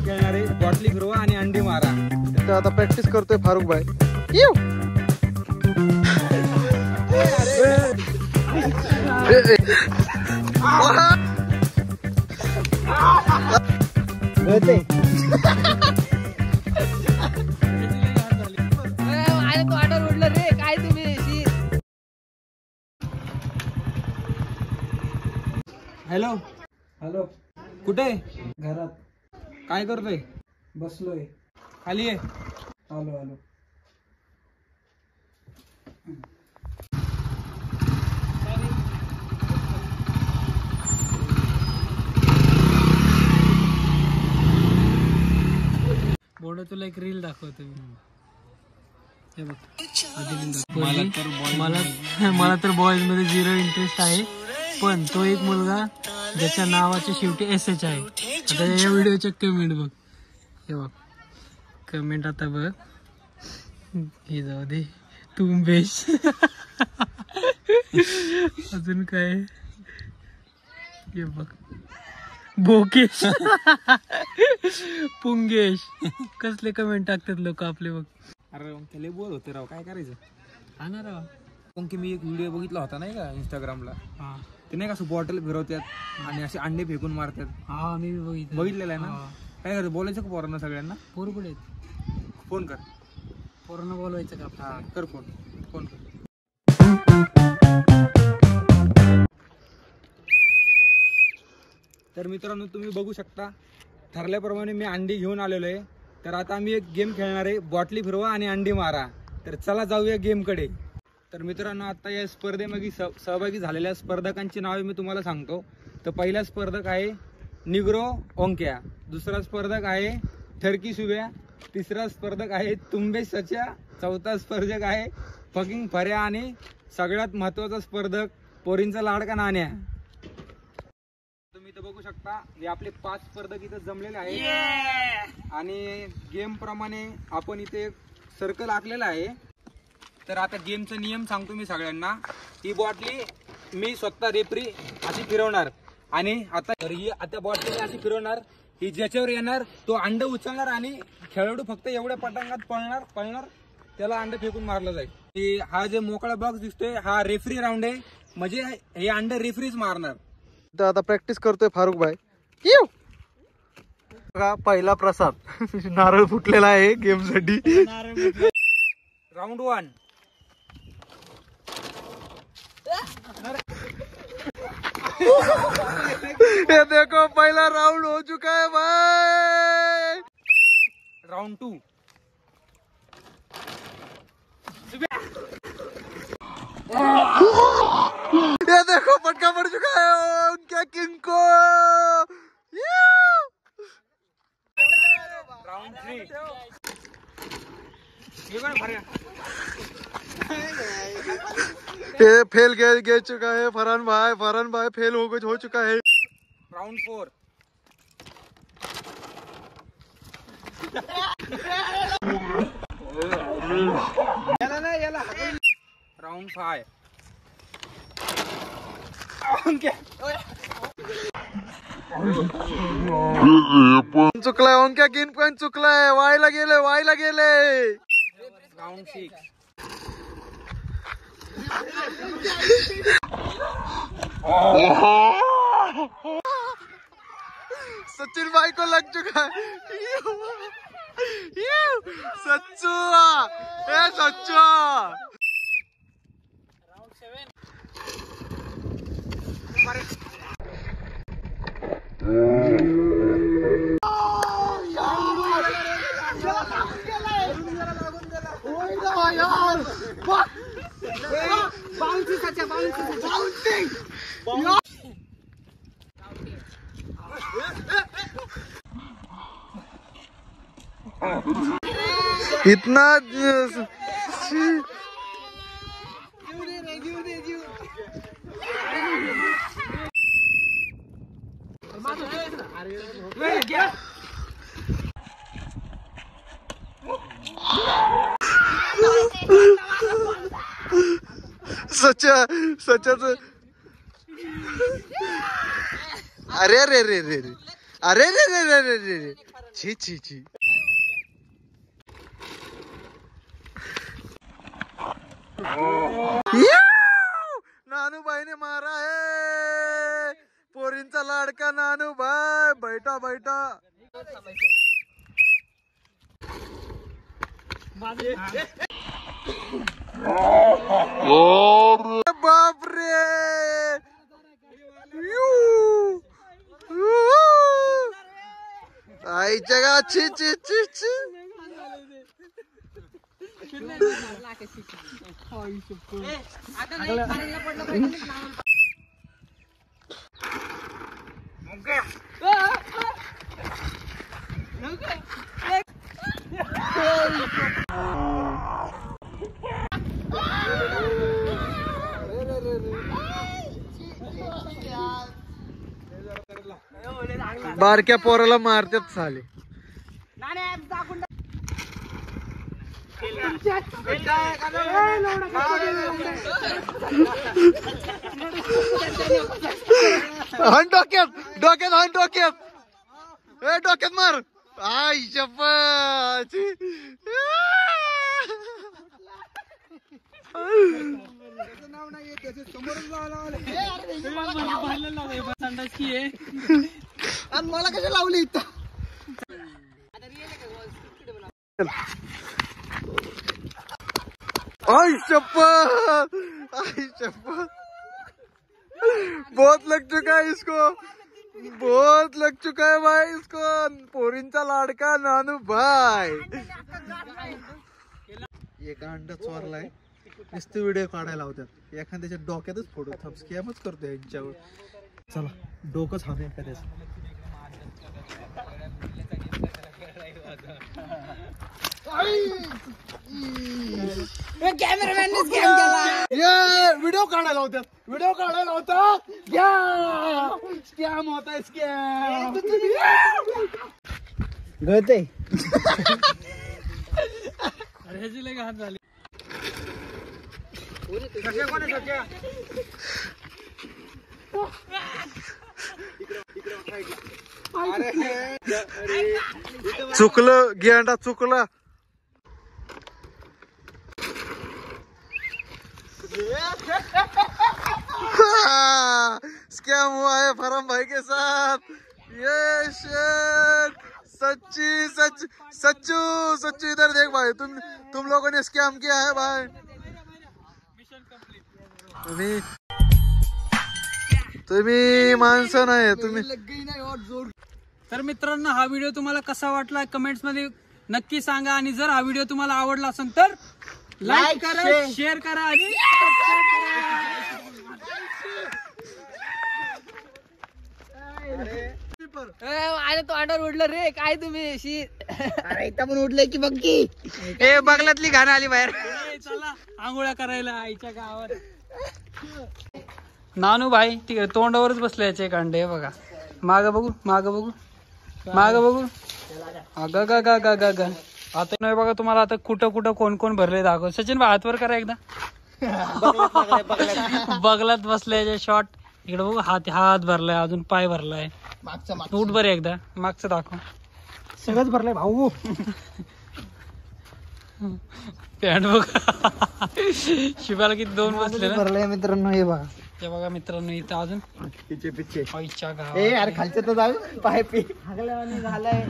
खेळणारे बॉटली फिरवा आणि अंडी मारा. तर आता प्रॅक्टिस करतोय फारुख भाई. हॅलो हॅलो, कुठे आहे? घरात. काय करतोय? बसलोय. खाली आहे. आलो आलो. बोर्ड तुला एक रील दाखवतो मी. हे बघ, मला तर बॉईज मध्ये 0 इंटरेस्ट आहे, पण तो एक मुलगा ज्याच्या नावाच्या शेवटी SH आहे. आता या व्हिडिओच्या कमेंट बघ. हे बघ कमेंट आता बघ. हे जाऊ दे, तुम बेश. अजून काय? हे बघ, बोकेश. पुंगेश. कसले कमेंट टाकतात लोक आपले बघ. अरे त्याला बोल होते राव, काय करायचं? हा ना राव. पण की मी एक व्हिडिओ बघितला होता नाही का इंस्टाग्रामला. हा ते नाही का असं बॉटल फिरवतात आणि असे अंडे फेकून मारतात. हा, मी बघितलेलं आहे ना. काय करायचं, बोलायचं का पोरांना सगळ्यांना? पोर कुठे आहेत? फोन कर. पोरांना बोलवायचं का? हा कर फोन. फोन कर. तर मित्रांनो तुम्ही बघू शकता, ठरल्याप्रमाणे मी अंडी घेऊन आलेलो आहे. तर आता आम्ही एक गेम खेळणार आहे, बॉटली फिरवा आणि अंडी मारा. तर चला जाऊया गेमकडे. तर मित्रांनो आता या स्पर्धेमध्ये सहभागी झालेल्या स्पर्धकांची नावे मी तुम्हाला सांगतो. तर पहिला स्पर्धक आहे निग्रो ओंक्या, दुसरा स्पर्धक आहे ठरकी सुव्या, तिसरा स्पर्धक आहे तुंबे सच्या, चौथा स्पर्धक आहे फकिंग फऱ्या आणि सगळ्यात महत्वाचा स्पर्धक पोरींचा लाडका नाण्या. तुम्ही इथं बघू शकता हे आपले 5 स्पर्धक इथं जमलेले आहेत आणि गेम प्रमाणे आपण इथे सर्कल आखलेला आहे. तर आता गेमचा नियम सांगतो मी सगळ्यांना. ही बॉटली मी स्वतः रेफरी अशी फिरवणार आणि आता बॉटली अशी फिरवणार. ही ज्याच्यावर येणार तो अंड उचलणार आणि खेळाडू फक्त एवढ्या पटांगात पळणार त्याला अंड फेकून मारलं जाईल. हा जे मोकळा बॉक्स दिसतोय हा रेफरी राऊंड आहे, म्हणजे हे अंड रेफरीच मारणार. तर आता प्रॅक्टिस करतोय फारुख भाई. पहिला प्रसाद नारळ फुटलेला आहे गेम साठी. राउंड 1. ये देखो पहला राउंड हो चुका है भाई. राउंड 2. ये देखो पटका पड़ चुका है उनके किंग को. राउंड 3. ये फेल गे चुका है फरहान भाई फेल हो चुका है. राउंड 4. राउंड 5. चुकलाय ओंक्या गेम पण चुकलाय. वायला गेले. राउंड 6. सचिन भाई को लग चुका है. सच्चू राउंड 7. इतना सच्याच. अरे रे रे रे रे अरे रे रे रे रे रे रे. छी छी छी. नानूबाईने मारा है पोरींचा लाडका नानूबाई. बैठा बैठा. बापरे. आईच्या गा. छी छी छी छी. बारक्या पोराला मारतात साले. हाण डोक्यात डोक्यात हाण डोक्यात. ए डोक्यात मार. आई शपथ. मला कशा लावली इथं. आई शपथ. आई शपथ. बहुत लग चुका है इसको. बहुत लग चुका है भाई इसको. पोरींचा लाडका नानू भाई. एक अंडा चोरलाय. नुसतं व्हिडिओ काढायला होत्यात. एखाद्याच्या डोक्यातच फोटो थांब. स्कॅमच करतो यांच्यावर. चला डोकंच हाणू एखाद्याच. व्हिडिओ काढायला होत्यात. व्हिडिओ काढायला होता. स्कॅम होता. स्कॅम गळते. ह्याची लय घाण झाली. चुकलं गेंडा चुकला. स्कैम हुआ है फरम भाई के साथ. ये शिट. सच्ची सच सच्चू सच्चू इधर देख भाई. तुम लोगों ने स्कैम किया है भाई. तुम्ही माणसं नाही. तुम्ही. तर मित्रांनो हा व्हिडिओ तुम्हाला कसा वाटला कमेंट्स मध्ये नक्की सांगा. आणि जर हा व्हिडिओ तुम्हाला आवडला असेल तर लाईक करा, शेअर करा आणि अरे तो अंडर उडलं रे. काय तुम्ही अशी. अरे इथं पण उडलंय की बघ की. ए बगलातली घाण आली बाहेर. चला आंघोळ्या करायला आईच्या गावात. नानू भाई तिकडे तोंडावरच बसले याचे कांडे. बघा माग बघू माग बघू माग बघू. गा गा गा गा गा गा. आता नाही बघा तुम्हाला आता कुठं कुठं कोण कोण भरले दाखव. सचिन भाई हातवर करा एकदा. बगलात बसले शॉट. इकडे बघू हात हात भरलाय. अजून पाय भरलाय. उठ बरे एकदा मागचं दाखव. सगळंच भरलंय भाऊ. पॅन्ट बघा. शिवाला किती दोन बसले ना. भरलंय मित्रांनो. हे बघा. ते बघा मित्रांनो इथं अजून पिचे पिचे. आईच्या गावात. ए अरे खालच्या तर जाऊ पाय पी. झालंय.